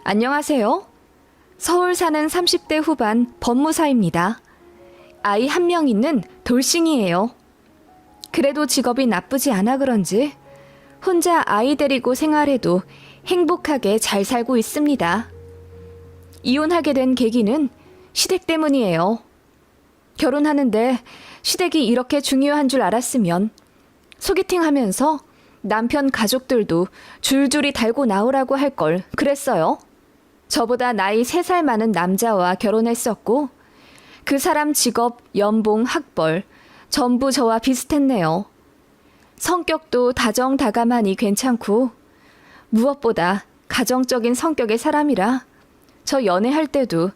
안녕하세요. 서울 사는 30대 후반 법무사입니다. 아이 한 명 있는 돌싱이에요. 그래도 직업이 나쁘지 않아 그런지 혼자 아이 데리고 생활해도 행복하게 잘 살고 있습니다. 이혼하게 된 계기는 시댁 때문이에요. 결혼하는데 시댁이 이렇게 중요한 줄 알았으면 소개팅 하면서 남편 가족들도 줄줄이 달고 나오라고 할 걸 그랬어요. 저보다 나이 3살 많은 남자와 결혼했었고 그 사람 직업, 연봉, 학벌 전부 저와 비슷했네요. 성격도 다정다감하니 괜찮고 무엇보다 가정적인 성격의 사람이라 저 연애할 때도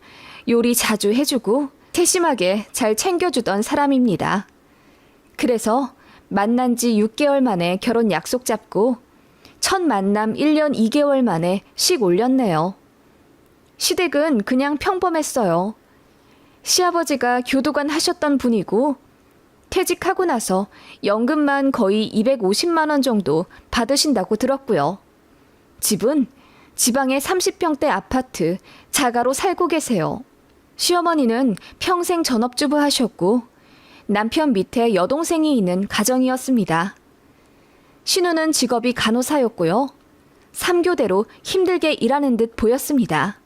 요리 자주 해주고 세심하게 잘 챙겨주던 사람입니다. 그래서 만난 지 6개월 만에 결혼 약속 잡고 첫 만남 1년 2개월 만에 식 올렸네요. 시댁은 그냥 평범했어요. 시아버지가 교도관 하셨던 분이고 퇴직하고 나서 연금만 거의 250만 원 정도 받으신다고 들었고요. 집은 지방의 30평대 아파트 자가로 살고 계세요. 시어머니는 평생 전업주부 하셨고 남편 밑에 여동생이 있는 가정이었습니다. 신우는 직업이 간호사였고요. 3교대로 힘들게 일하는 듯 보였습니다.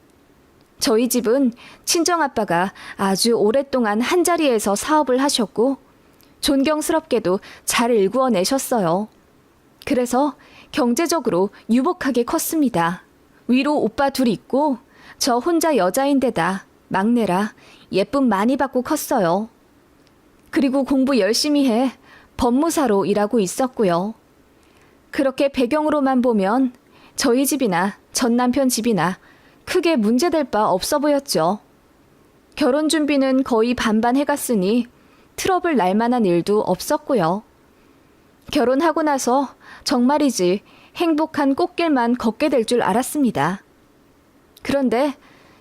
저희 집은 친정아빠가 아주 오랫동안 한자리에서 사업을 하셨고 존경스럽게도 잘 일구어내셨어요. 그래서 경제적으로 유복하게 컸습니다. 위로 오빠 둘 있고 저 혼자 여자인데다 막내라 예쁨 많이 받고 컸어요. 그리고 공부 열심히 해 법무사로 일하고 있었고요. 그렇게 배경으로만 보면 저희 집이나 전 남편 집이나 크게 문제될 바 없어 보였죠. 결혼 준비는 거의 반반 해갔으니 트러블 날 만한 일도 없었고요. 결혼하고 나서 정말이지 행복한 꽃길만 걷게 될 줄 알았습니다. 그런데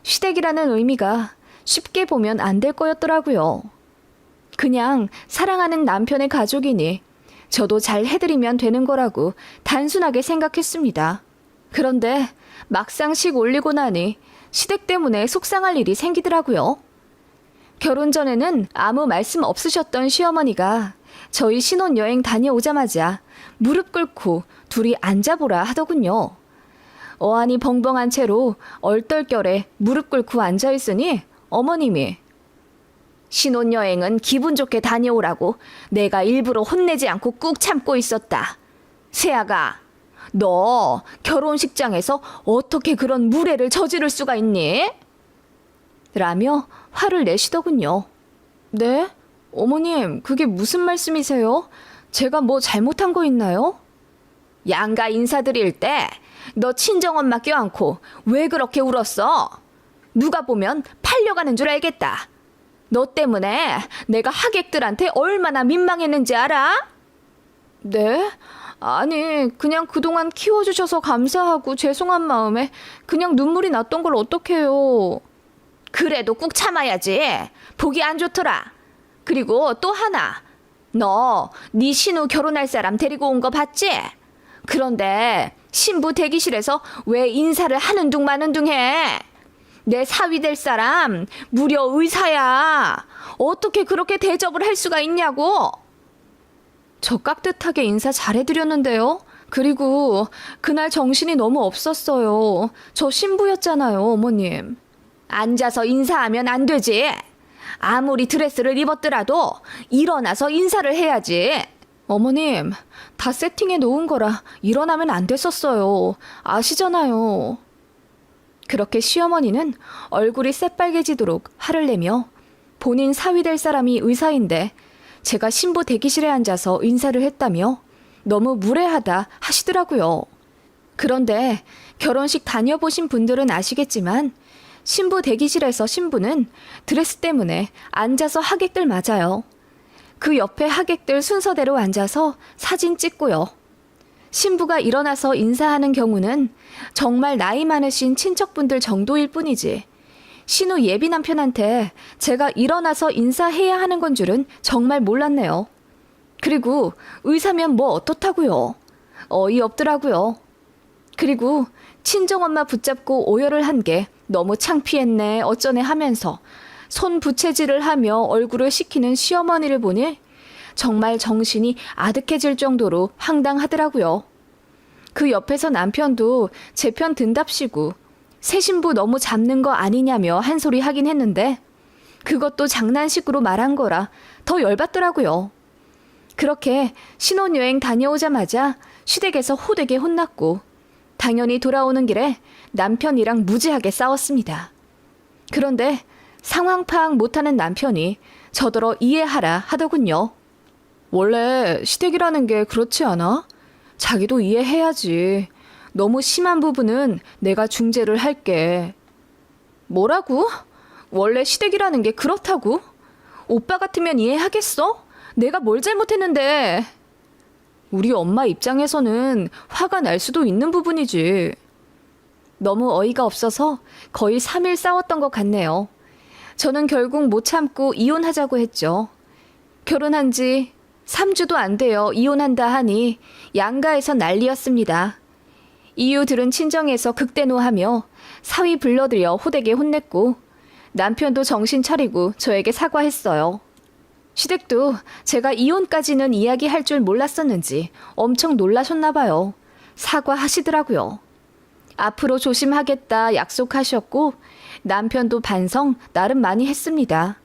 시댁이라는 의미가 쉽게 보면 안 될 거였더라고요. 그냥 사랑하는 남편의 가족이니 저도 잘 해드리면 되는 거라고 단순하게 생각했습니다. 그런데 막상 식 올리고 나니 시댁 때문에 속상할 일이 생기더라고요. 결혼 전에는 아무 말씀 없으셨던 시어머니가 저희 신혼여행 다녀오자마자 무릎 꿇고 둘이 앉아보라 하더군요. 어안이 벙벙한 채로 얼떨결에 무릎 꿇고 앉아있으니 어머님이 신혼여행은 기분 좋게 다녀오라고 내가 일부러 혼내지 않고 꾹 참고 있었다. 세아가, 너 결혼식장에서 어떻게 그런 무례를 저지를 수가 있니? 라며 화를 내시더군요. 네? 어머님, 그게 무슨 말씀이세요? 제가 뭐 잘못한 거 있나요? 양가 인사드릴 때 너 친정엄마 껴안고 왜 그렇게 울었어? 누가 보면 팔려가는 줄 알겠다. 너 때문에 내가 하객들한테 얼마나 민망했는지 알아? 네? 아니, 그냥 그동안 키워주셔서 감사하고 죄송한 마음에 그냥 눈물이 났던 걸 어떡해요. 그래도 꾹 참아야지. 보기 안 좋더라. 그리고 또 하나. 너 네 신우 결혼할 사람 데리고 온 거 봤지? 그런데 신부 대기실에서 왜 인사를 하는 둥 마는 둥 해? 내 사위 될 사람 무려 의사야. 어떻게 그렇게 대접을 할 수가 있냐고. 저 깍듯하게 인사 잘해드렸는데요. 그리고 그날 정신이 너무 없었어요. 저 신부였잖아요, 어머님. 앉아서 인사하면 안 되지. 아무리 드레스를 입었더라도 일어나서 인사를 해야지. 어머님, 다 세팅해 놓은 거라 일어나면 안 됐었어요. 아시잖아요. 그렇게 시어머니는 얼굴이 새빨개지도록 화를 내며 본인 사위 될 사람이 의사인데 제가 신부 대기실에 앉아서 인사를 했다며 너무 무례하다 하시더라고요. 그런데 결혼식 다녀보신 분들은 아시겠지만 신부 대기실에서 신부는 드레스 때문에 앉아서 하객들 맞아요. 그 옆에 하객들 순서대로 앉아서 사진 찍고요. 신부가 일어나서 인사하는 경우는 정말 나이 많으신 친척분들 정도일 뿐이지 신우 예비 남편한테 제가 일어나서 인사해야 하는 건 줄은 정말 몰랐네요. 그리고 의사면 뭐 어떻다고요. 어이없더라고요. 그리고 친정엄마 붙잡고 오열을 한 게 너무 창피했네 어쩌네 하면서 손 부채질을 하며 얼굴을 식히는 시어머니를 보니 정말 정신이 아득해질 정도로 황당하더라고요. 그 옆에서 남편도 제 편 든답시고 새 신부 너무 잡는 거 아니냐며 한 소리 하긴 했는데 그것도 장난식으로 말한 거라 더 열받더라고요. 그렇게 신혼여행 다녀오자마자 시댁에서 호되게 혼났고 당연히 돌아오는 길에 남편이랑 무지하게 싸웠습니다. 그런데 상황 파악 못하는 남편이 저더러 이해하라 하더군요. 원래 시댁이라는 게 그렇지 않아? 자기도 이해해야지. 너무 심한 부분은 내가 중재를 할게. 뭐라고? 원래 시댁이라는 게 그렇다고? 오빠 같으면 이해하겠어? 내가 뭘 잘못했는데. 우리 엄마 입장에서는 화가 날 수도 있는 부분이지. 너무 어이가 없어서 거의 3일 싸웠던 것 같네요. 저는 결국 못 참고 이혼하자고 했죠. 결혼한 지 3주도 안 되어 이혼한다 하니 양가에서 난리였습니다. 이유 들은 친정에서 극대노하며 사위 불러들여 호되게 혼냈고 남편도 정신 차리고 저에게 사과했어요. 시댁도 제가 이혼까지는 이야기할 줄 몰랐었는지 엄청 놀라셨나 봐요. 사과하시더라고요. 앞으로 조심하겠다 약속하셨고 남편도 반성 나름 많이 했습니다.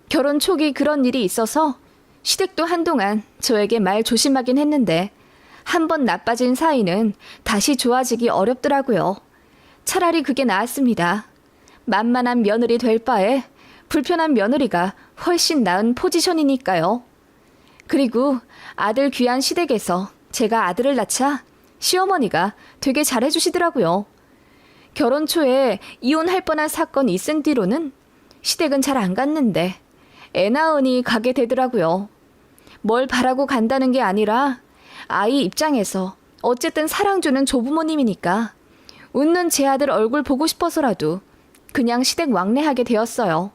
결혼 초기 그런 일이 있어서 시댁도 한동안 저에게 말 조심하긴 했는데 한번 나빠진 사이는 다시 좋아지기 어렵더라고요. 차라리 그게 나았습니다. 만만한 며느리 될 바에 불편한 며느리가 훨씬 나은 포지션이니까요. 그리고 아들 귀한 시댁에서 제가 아들을 낳자 시어머니가 되게 잘해주시더라고요. 결혼 초에 이혼할 뻔한 사건이 있은 뒤로는 시댁은 잘 안 갔는데 애 낳으니 가게 되더라고요. 뭘 바라고 간다는 게 아니라 아이 입장에서 어쨌든 사랑 주는 조부모님이니까 웃는 제 아들 얼굴 보고 싶어서라도 그냥 시댁 왕래하게 되었어요.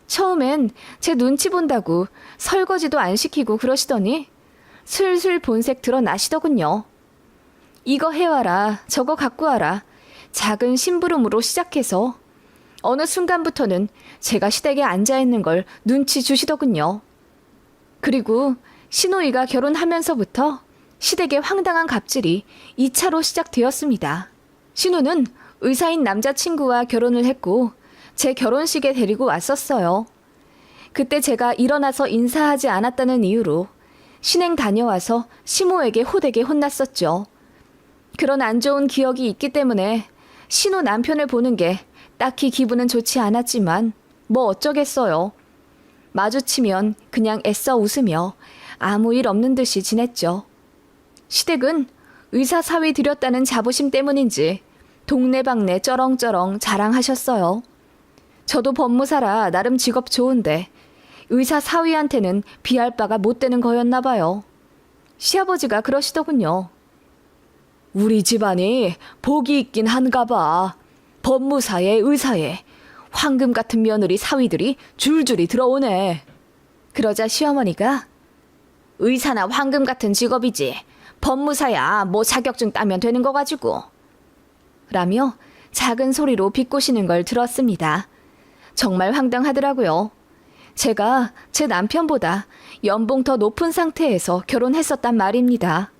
처음엔 제 눈치 본다고 설거지도 안 시키고 그러시더니 슬슬 본색 드러나시더군요. 이거 해와라, 저거 갖고 와라. 작은 심부름으로 시작해서 어느 순간부터는 제가 시댁에 앉아있는 걸 눈치 주시더군요. 그리고 시노이가 결혼하면서부터 시댁의 황당한 갑질이 2차로 시작되었습니다. 신우는 의사인 남자친구와 결혼을 했고 제 결혼식에 데리고 왔었어요. 그때 제가 일어나서 인사하지 않았다는 이유로 신행 다녀와서 시모에게 호되게 혼났었죠. 그런 안 좋은 기억이 있기 때문에 신우 남편을 보는 게 딱히 기분은 좋지 않았지만 뭐 어쩌겠어요. 마주치면 그냥 애써 웃으며 아무 일 없는 듯이 지냈죠. 시댁은 의사 사위 들였다는 자부심 때문인지 동네방네 쩌렁쩌렁 자랑하셨어요. 저도 법무사라 나름 직업 좋은데 의사 사위한테는 비할 바가 못 되는 거였나 봐요. 시아버지가 그러시더군요. 우리 집안이 복이 있긴 한가 봐. 법무사에 의사에 황금 같은 며느리 사위들이 줄줄이 들어오네. 그러자 시어머니가 의사나 황금 같은 직업이지 법무사야 뭐 자격증 따면 되는 거 가지고 라며 작은 소리로 비꼬시는 걸 들었습니다. 정말 황당하더라고요. 제가 제 남편보다 연봉 더 높은 상태에서 결혼했었단 말입니다.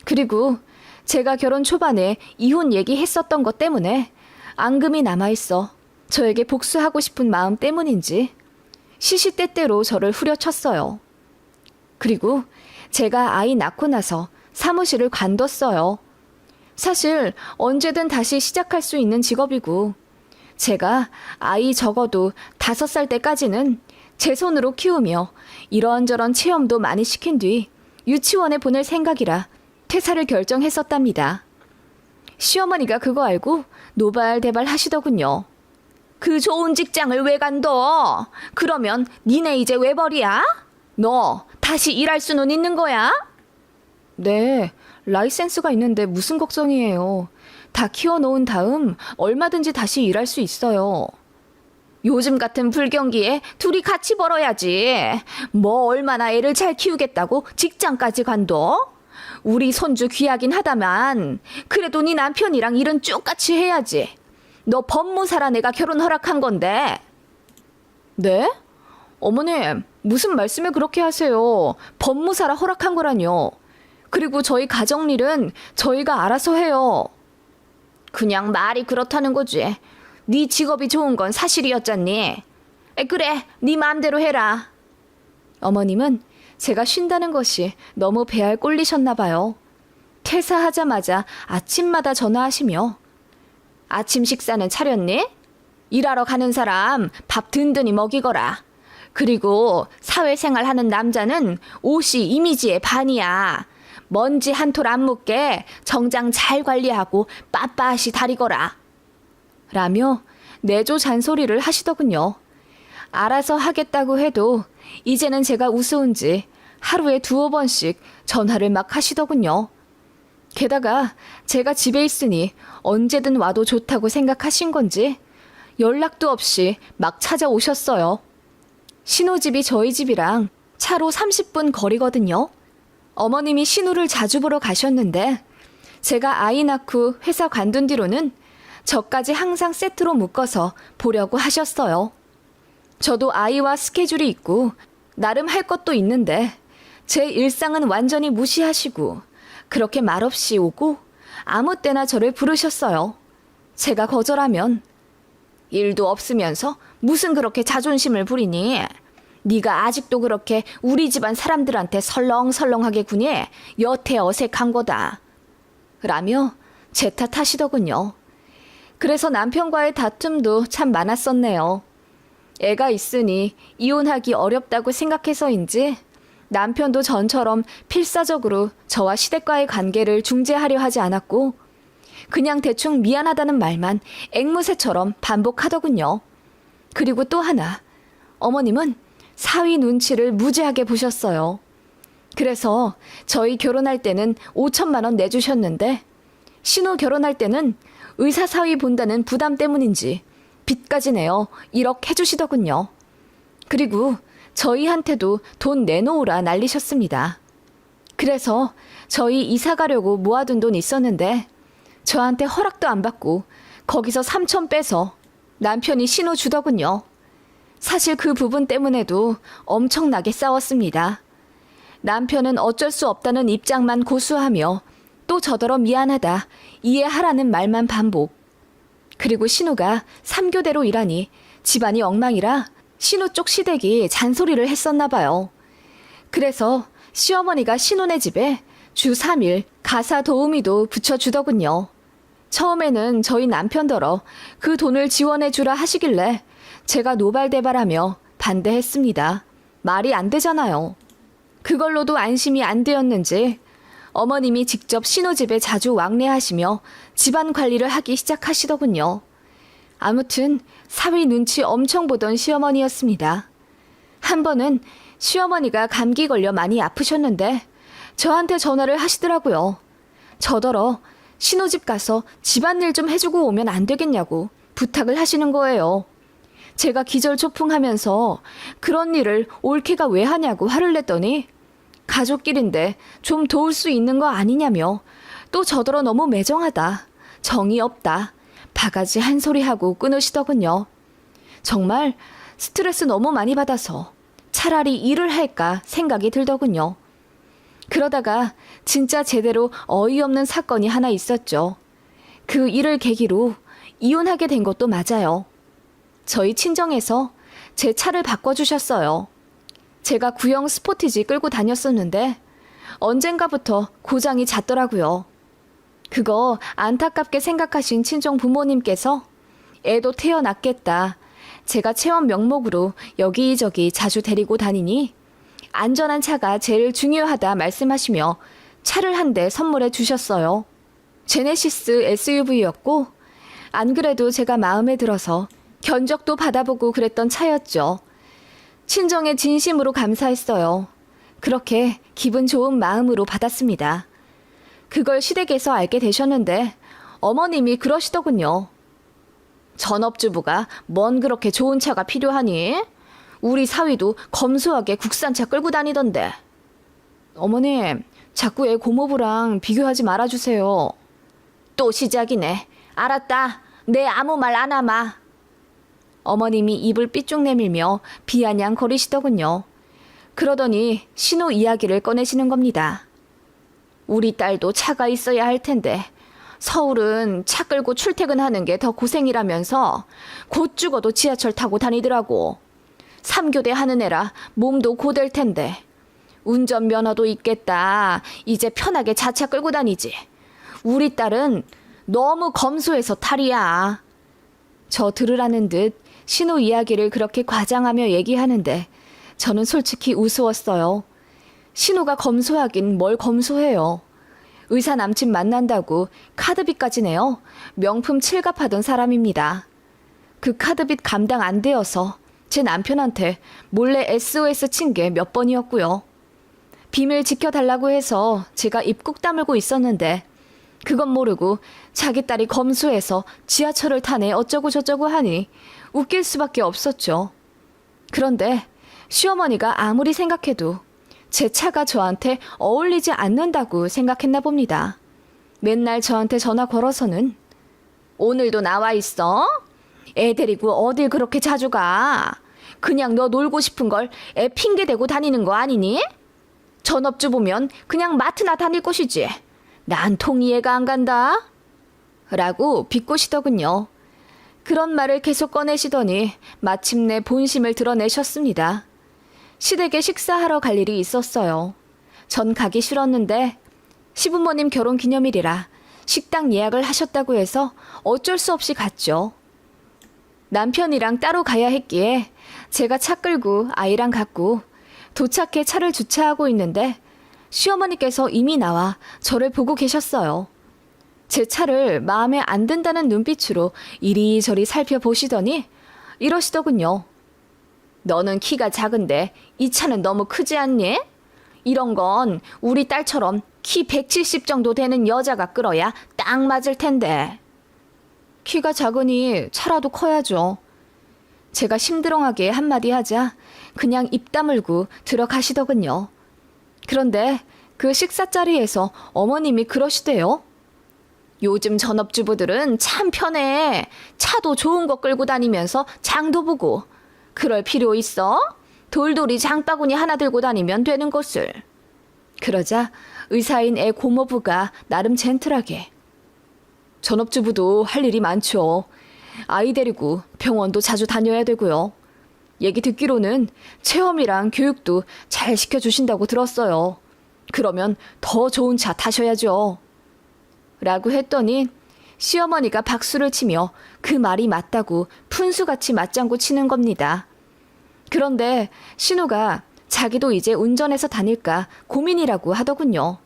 그리고 제가 결혼 초반에 이혼 얘기했었던 것 때문에 앙금이 남아있어 저에게 복수하고 싶은 마음 때문인지 시시때때로 저를 후려쳤어요. 그리고 제가 아이 낳고 나서 사무실을 관뒀어요. 사실 언제든 다시 시작할 수 있는 직업이고 제가 아이 적어도 5살 때까지는 제 손으로 키우며 이런저런 체험도 많이 시킨 뒤 유치원에 보낼 생각이라 퇴사를 결정했었답니다. 시어머니가 그거 알고 노발대발 하시더군요. 그 좋은 직장을 왜 간둬? 그러면 니네 이제 왜 버리야? 너 다시 일할 수는 있는 거야? 네, 라이센스가 있는데 무슨 걱정이에요. 다 키워놓은 다음 얼마든지 다시 일할 수 있어요. 요즘 같은 불경기에 둘이 같이 벌어야지. 뭐 얼마나 애를 잘 키우겠다고 직장까지 간둬? 우리 손주 귀하긴 하다만 그래도 네 남편이랑 일은 쭉같이 해야지. 너 법무사라 내가 결혼 허락한 건데. 네? 어머님, 무슨 말씀을 그렇게 하세요. 법무사라 허락한 거라뇨. 그리고 저희 가정일은 저희가 알아서 해요. 그냥 말이 그렇다는 거지. 네 직업이 좋은 건 사실이었잖니. 그래, 네 마음대로 해라. 어머님은 제가 쉰다는 것이 너무 배알 꼴리셨나 봐요. 퇴사하자마자 아침마다 전화하시며 아침 식사는 차렸니? 일하러 가는 사람 밥 든든히 먹이거라. 그리고 사회생활 하는 남자는 옷이 이미지의 반이야. 먼지 한 톨 안 묻게 정장 잘 관리하고 빳빳이 다리거라. 라며 내조 잔소리를 하시더군요. 알아서 하겠다고 해도 이제는 제가 우스운지 하루에 2-5번씩 전화를 막 하시더군요. 게다가 제가 집에 있으니 언제든 와도 좋다고 생각하신 건지 연락도 없이 막 찾아오셨어요. 신우집이 저희 집이랑 차로 30분 거리거든요. 어머님이 신우를 자주 보러 가셨는데 제가 아이 낳고 회사 관둔 뒤로는 저까지 항상 세트로 묶어서 보려고 하셨어요. 저도 아이와 스케줄이 있고 나름 할 것도 있는데 제 일상은 완전히 무시하시고 그렇게 말없이 오고 아무 때나 저를 부르셨어요. 제가 거절하면 일도 없으면서 무슨 그렇게 자존심을 부리니? 네가 아직도 그렇게 우리 집안 사람들한테 설렁설렁하게 구니 여태 어색한 거다. 라며 제 탓하시더군요. 그래서 남편과의 다툼도 참 많았었네요. 애가 있으니 이혼하기 어렵다고 생각해서인지 남편도 전처럼 필사적으로 저와 시댁과의 관계를 중재하려 하지 않았고 그냥 대충 미안하다는 말만 앵무새처럼 반복하더군요. 그리고 또 하나, 어머님은 사위 눈치를 무지하게 보셨어요. 그래서 저희 결혼할 때는 5천만 원 내주셨는데 신우 결혼할 때는 의사 사위 본다는 부담 때문인지 빚까지 내어 1억 해주시더군요. 그리고 저희한테도 돈 내놓으라 난리셨습니다. 그래서 저희 이사 가려고 모아둔 돈 있었는데 저한테 허락도 안 받고 거기서 3천 빼서 남편이 신우 주더군요. 사실 그 부분 때문에도 엄청나게 싸웠습니다. 남편은 어쩔 수 없다는 입장만 고수하며 또 저더러 미안하다, 이해하라는 말만 반복. 그리고 신우가 3교대로 일하니 집안이 엉망이라 신우 쪽 시댁이 잔소리를 했었나 봐요. 그래서 시어머니가 신우네 집에 주 3일 가사 도우미도 붙여주더군요. 처음에는 저희 남편더러 그 돈을 지원해주라 하시길래 제가 노발대발하며 반대했습니다. 말이 안 되잖아요. 그걸로도 안심이 안 되었는지 어머님이 직접 신우 집에 자주 왕래하시며 집안 관리를 하기 시작하시더군요. 아무튼 사위 눈치 엄청 보던 시어머니였습니다. 한 번은 시어머니가 감기 걸려 많이 아프셨는데 저한테 전화를 하시더라고요. 저더러 신우집 가서 집안일 좀 해주고 오면 안 되겠냐고 부탁을 하시는 거예요. 제가 기절초풍하면서 그런 일을 올케가 왜 하냐고 화를 냈더니 가족끼린데 좀 도울 수 있는 거 아니냐며 또 저더러 너무 매정하다, 정이 없다, 바가지 한 소리 하고 끊으시더군요. 정말 스트레스 너무 많이 받아서 차라리 일을 할까 생각이 들더군요. 그러다가 진짜 제대로 어이없는 사건이 하나 있었죠. 그 일을 계기로 이혼하게 된 것도 맞아요. 저희 친정에서 제 차를 바꿔주셨어요. 제가 구형 스포티지 끌고 다녔었는데 언젠가부터 고장이 잦더라고요. 그거 안타깝게 생각하신 친정 부모님께서 애도 태어났겠다, 제가 체험 명목으로 여기저기 자주 데리고 다니니 안전한 차가 제일 중요하다 말씀하시며 차를 한 대 선물해 주셨어요. 제네시스 SUV였고 안 그래도 제가 마음에 들어서 견적도 받아보고 그랬던 차였죠. 친정에 진심으로 감사했어요. 그렇게 기분 좋은 마음으로 받았습니다. 그걸 시댁에서 알게 되셨는데 어머님이 그러시더군요. 전업주부가 뭔 그렇게 좋은 차가 필요하니? 우리 사위도 검소하게 국산차 끌고 다니던데. 어머님, 자꾸 애 고모부랑 비교하지 말아주세요. 또 시작이네. 알았다. 내 아무 말 안 하마. 어머님이 입을 삐쭉 내밀며 비아냥거리시더군요. 그러더니 신우 이야기를 꺼내시는 겁니다. 우리 딸도 차가 있어야 할 텐데 서울은 차 끌고 출퇴근하는 게 더 고생이라면서 곧 죽어도 지하철 타고 다니더라고. 3교대 하는 애라 몸도 고될 텐데 운전면허도 있겠다. 이제 편하게 자차 끌고 다니지. 우리 딸은 너무 검소해서 탈이야. 저 들으라는 듯 신우 이야기를 그렇게 과장하며 얘기하는데 저는 솔직히 우스웠어요. 신우가 검소하긴 뭘 검소해요. 의사 남친 만난다고 카드빚까지 내요. 명품 칠갑하던 사람입니다. 그 카드빚 감당 안 되어서 제 남편한테 몰래 SOS 친 게 몇 번이었고요. 비밀 지켜달라고 해서 제가 입 꾹 다물고 있었는데 그건 모르고 자기 딸이 검소해서 지하철을 타네 어쩌고 저쩌고 하니 웃길 수밖에 없었죠. 그런데 시어머니가 아무리 생각해도 제 차가 저한테 어울리지 않는다고 생각했나 봅니다. 맨날 저한테 전화 걸어서는 오늘도 나와 있어? 애 데리고 어딜 그렇게 자주 가? 그냥 너 놀고 싶은 걸 애 핑계 대고 다니는 거 아니니? 전업주 보면 그냥 마트나 다닐 것이지. 난 통 이해가 안 간다. 라고 비꼬시더군요. 그런 말을 계속 꺼내시더니 마침내 본심을 드러내셨습니다. 시댁에 식사하러 갈 일이 있었어요. 전 가기 싫었는데 시부모님 결혼 기념일이라 식당 예약을 하셨다고 해서 어쩔 수 없이 갔죠. 남편이랑 따로 가야 했기에 제가 차 끌고 아이랑 갔고 도착해 차를 주차하고 있는데 시어머니께서 이미 나와 저를 보고 계셨어요. 제 차를 마음에 안 든다는 눈빛으로 이리저리 살펴보시더니 이러시더군요. 너는 키가 작은데 이 차는 너무 크지 않니? 이런 건 우리 딸처럼 키 170 정도 되는 여자가 끌어야 딱 맞을 텐데. 키가 작으니 차라도 커야죠. 제가 심드렁하게 한마디 하자 그냥 입 다물고 들어가시더군요. 그런데 그 식사 자리에서 어머님이 그러시대요. 요즘 전업주부들은 참 편해. 차도 좋은 거 끌고 다니면서 장도 보고. 그럴 필요 있어? 돌돌이 장바구니 하나 들고 다니면 되는 것을. 그러자 의사인 애 고모부가 나름 젠틀하게. 전업주부도 할 일이 많죠. 아이 데리고 병원도 자주 다녀야 되고요. 얘기 듣기로는 체험이랑 교육도 잘 시켜주신다고 들었어요. 그러면 더 좋은 차 타셔야죠. 라고 했더니 시어머니가 박수를 치며 그 말이 맞다고 푼수같이 맞장구 치는 겁니다. 그런데 신우가 자기도 이제 운전해서 다닐까 고민이라고 하더군요.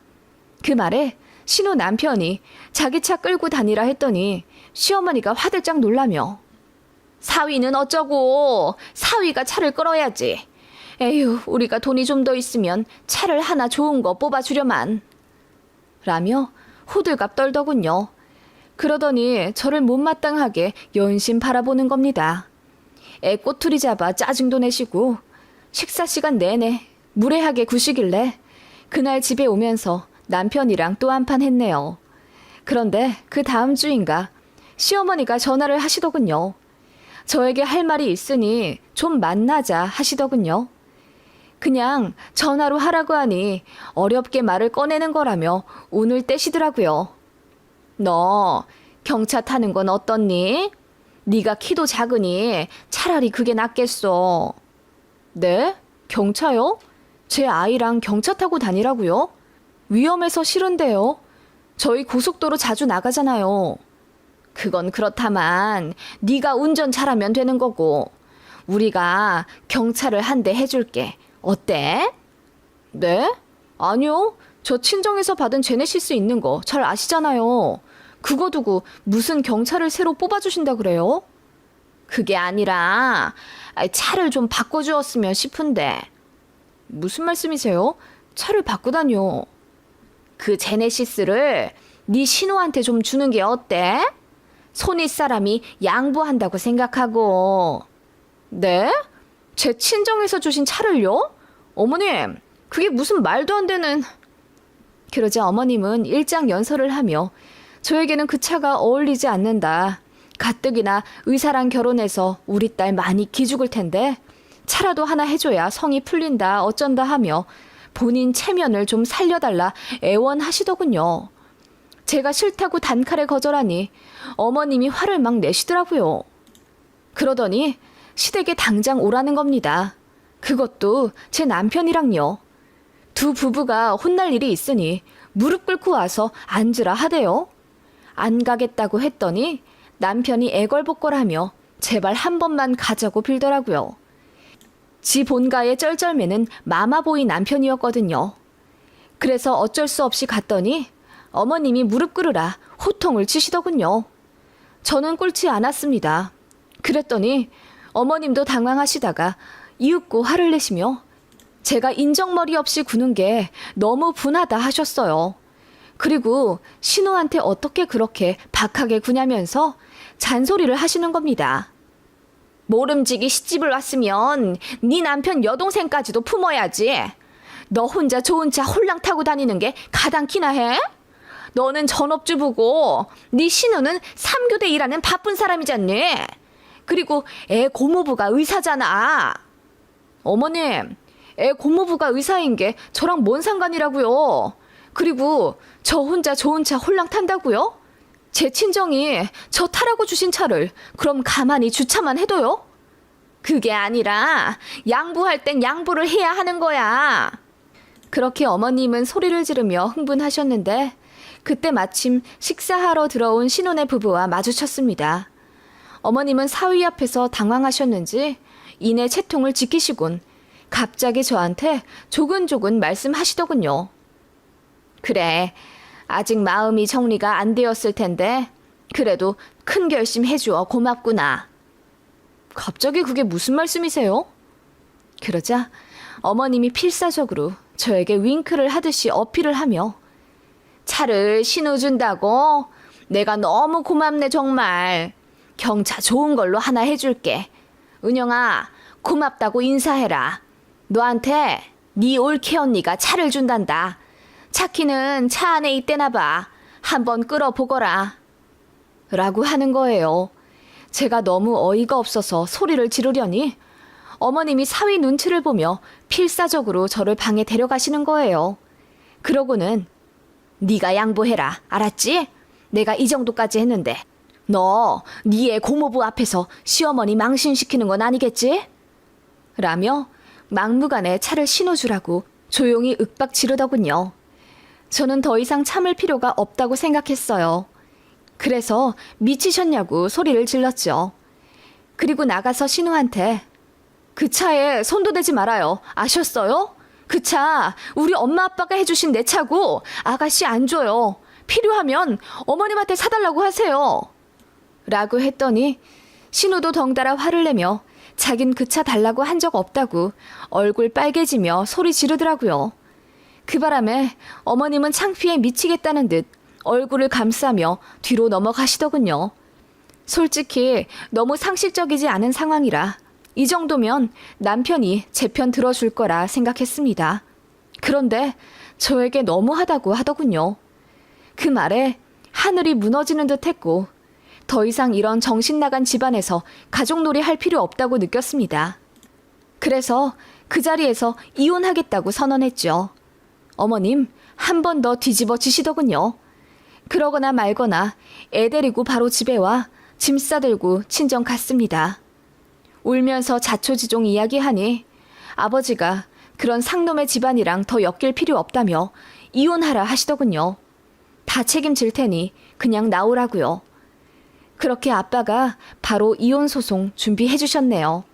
그 말에 신우 남편이 자기 차 끌고 다니라 했더니 시어머니가 화들짝 놀라며 사위는 어쩌고 사위가 차를 끌어야지. 에휴 우리가 돈이 좀 더 있으면 차를 하나 좋은 거 뽑아주려만. 라며 호들갑 떨더군요. 그러더니 저를 못마땅하게 연신 바라보는 겁니다. 애 꼬투리 잡아 짜증도 내시고 식사 시간 내내 무례하게 구시길래 그날 집에 오면서 남편이랑 또 한 판 했네요. 그런데 그 다음 주인가 시어머니가 전화를 하시더군요. 저에게 할 말이 있으니 좀 만나자 하시더군요. 그냥 전화로 하라고 하니 어렵게 말을 꺼내는 거라며 운을 떼시더라고요. 너 경차 타는 건 어떻니? 네가 키도 작으니 차라리 그게 낫겠어. 네? 경차요? 제 아이랑 경차 타고 다니라고요? 위험해서 싫은데요. 저희 고속도로 자주 나가잖아요. 그건 그렇다만 네가 운전 잘하면 되는 거고 우리가 경차를 한 대 해줄게. 어때? 네? 아니요. 저 친정에서 받은 제네시스 있는 거 잘 아시잖아요. 그거 두고 무슨 경차를 새로 뽑아주신다 그래요? 그게 아니라 차를 좀 바꿔주었으면 싶은데. 무슨 말씀이세요? 차를 바꾸다뇨. 그 제네시스를 네 신우한테 좀 주는 게 어때? 손윗 사람이 양보한다고 생각하고. 네? 제 친정에서 주신 차를요? 어머님, 그게 무슨 말도 안 되는... 그러자 어머님은 일장연설을 하며 저에게는 그 차가 어울리지 않는다. 가뜩이나 의사랑 결혼해서 우리 딸 많이 기죽을 텐데 차라도 하나 해줘야 성이 풀린다 어쩐다 하며 본인 체면을 좀 살려달라 애원하시더군요. 제가 싫다고 단칼에 거절하니 어머님이 화를 막 내시더라고요. 그러더니 시댁에 당장 오라는 겁니다. 그것도 제 남편이랑요. 두 부부가 혼날 일이 있으니 무릎 꿇고 와서 앉으라 하대요. 안 가겠다고 했더니 남편이 애걸복걸하며 제발 한 번만 가자고 빌더라고요. 지 본가의 쩔쩔매는 마마보이 남편이었거든요. 그래서 어쩔 수 없이 갔더니 어머님이 무릎 꿇으라 호통을 치시더군요. 저는 꿇지 않았습니다. 그랬더니 어머님도 당황하시다가 이윽고 화를 내시며 제가 인정머리 없이 구는 게 너무 분하다 하셨어요. 그리고 신우한테 어떻게 그렇게 박하게 구냐면서 잔소리를 하시는 겁니다. 모름지기 시집을 왔으면 네 남편 여동생까지도 품어야지. 너 혼자 좋은 차 홀랑 타고 다니는 게 가당키나 해? 너는 전업주부고 네 신우는 3교대 일하는 바쁜 사람이잖니. 그리고 애 고모부가 의사잖아. 어머님, 애 고모부가 의사인 게 저랑 뭔 상관이라고요. 그리고 저 혼자 좋은 차 홀랑 탄다고요? 제 친정이 저 타라고 주신 차를 그럼 가만히 주차만 해둬요? 그게 아니라 양보할 땐 양보를 해야 하는 거야. 그렇게 어머님은 소리를 지르며 흥분하셨는데 그때 마침 식사하러 들어온 신혼의 부부와 마주쳤습니다. 어머님은 사위 앞에서 당황하셨는지 이내 채통을 지키시곤 갑자기 저한테 조근조근 말씀하시더군요. 그래, 아직 마음이 정리가 안 되었을 텐데 그래도 큰 결심 해주어 고맙구나. 갑자기 그게 무슨 말씀이세요? 그러자 어머님이 필사적으로 저에게 윙크를 하듯이 어필을 하며 차를 신어준다고? 내가 너무 고맙네 정말. 경차 좋은 걸로 하나 해줄게. 은영아, 고맙다고 인사해라. 너한테 네 올케 언니가 차를 준단다. 차키는 차 안에 있대나 봐. 한번 끌어보거라. 라고 하는 거예요. 제가 너무 어이가 없어서 소리를 지르려니 어머님이 사위 눈치를 보며 필사적으로 저를 방에 데려가시는 거예요. 그러고는 네가 양보해라. 알았지? 내가 이 정도까지 했는데 너 네 애 고모부 앞에서 시어머니 망신시키는 건 아니겠지? 라며 막무가내 차를 신어주라고 조용히 윽박 지르더군요. 저는 더 이상 참을 필요가 없다고 생각했어요. 그래서 미치셨냐고 소리를 질렀죠. 그리고 나가서 신우한테 그 차에 손도 대지 말아요. 아셨어요? 그 차 우리 엄마 아빠가 해주신 내 차고 아가씨 안 줘요. 필요하면 어머님한테 사달라고 하세요. 라고 했더니 신우도 덩달아 화를 내며 자긴 그 차 달라고 한 적 없다고 얼굴 빨개지며 소리 지르더라고요. 그 바람에 어머님은 창피해 미치겠다는 듯 얼굴을 감싸며 뒤로 넘어가시더군요. 솔직히 너무 상식적이지 않은 상황이라 이 정도면 남편이 제 편 들어줄 거라 생각했습니다. 그런데 저에게 너무하다고 하더군요. 그 말에 하늘이 무너지는 듯 했고 더 이상 이런 정신 나간 집안에서 가족놀이 할 필요 없다고 느꼈습니다. 그래서 그 자리에서 이혼하겠다고 선언했죠. 어머님 한 번 더 뒤집어 지시더군요. 그러거나 말거나 애 데리고 바로 집에 와 짐 싸들고 친정 갔습니다. 울면서 자초지종 이야기하니 아버지가 그런 상놈의 집안이랑 더 엮일 필요 없다며 이혼하라 하시더군요. 다 책임질 테니 그냥 나오라고요. 그렇게 아빠가 바로 이혼 소송 준비해 주셨네요.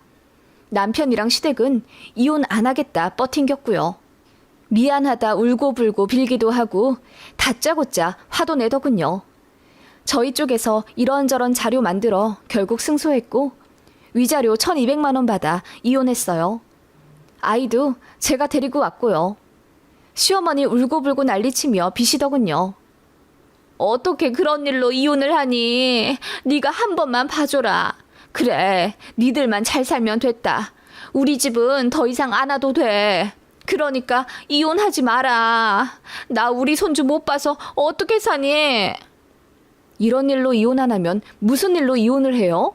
남편이랑 시댁은 이혼 안 하겠다 뻗팅겼고요. 미안하다 울고불고 빌기도 하고 다짜고짜 화도 내더군요. 저희 쪽에서 이런저런 자료 만들어 결국 승소했고 위자료 1,200만 원 받아 이혼했어요. 아이도 제가 데리고 왔고요. 시어머니 울고불고 난리치며 비시더군요. 어떻게 그런 일로 이혼을 하니? 네가 한 번만 봐줘라. 그래, 니들만 잘 살면 됐다. 우리 집은 더 이상 안 와도 돼. 그러니까 이혼하지 마라. 나 우리 손주 못 봐서 어떻게 사니? 이런 일로 이혼 안 하면 무슨 일로 이혼을 해요?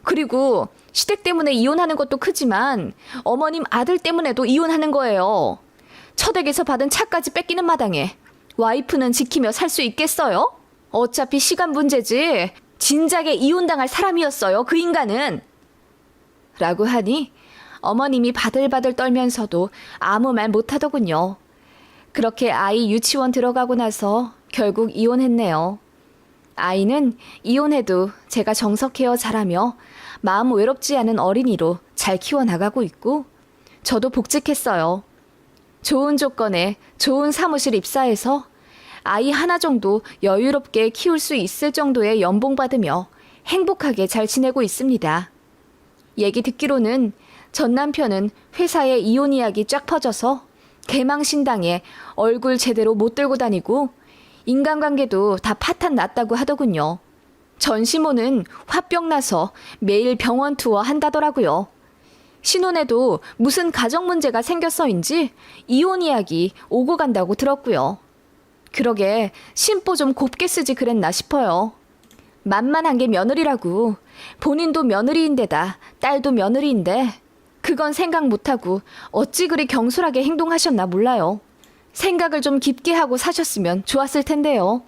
그리고 시댁 때문에 이혼하는 것도 크지만 어머님 아들 때문에도 이혼하는 거예요. 처댁에서 받은 차까지 뺏기는 마당에 와이프는 지키며 살 수 있겠어요? 어차피 시간 문제지. 진작에 이혼당할 사람이었어요, 그 인간은. 라고 하니 어머님이 바들바들 떨면서도 아무 말 못하더군요. 그렇게 아이 유치원 들어가고 나서 결국 이혼했네요. 아이는 이혼해도 제가 정석해어 자라며 마음 외롭지 않은 어린이로 잘 키워나가고 있고 저도 복직했어요. 좋은 조건에 좋은 사무실 입사해서 아이 하나 정도 여유롭게 키울 수 있을 정도의 연봉 받으며 행복하게 잘 지내고 있습니다. 얘기 듣기로는 전 남편은 회사에 이혼 이야기 쫙 퍼져서 개망신당에 얼굴 제대로 못 들고 다니고 인간관계도 다 파탄 났다고 하더군요. 전시모는 화병 나서 매일 병원 투어 한다더라고요. 신혼에도 무슨 가정 문제가 생겼어인지 이혼 이야기 오고 간다고 들었고요. 그러게 심보 좀 곱게 쓰지 그랬나 싶어요. 만만한 게 며느리라고. 본인도 며느리인데다 딸도 며느리인데 그건 생각 못하고 어찌 그리 경솔하게 행동하셨나 몰라요. 생각을 좀 깊게 하고 사셨으면 좋았을 텐데요.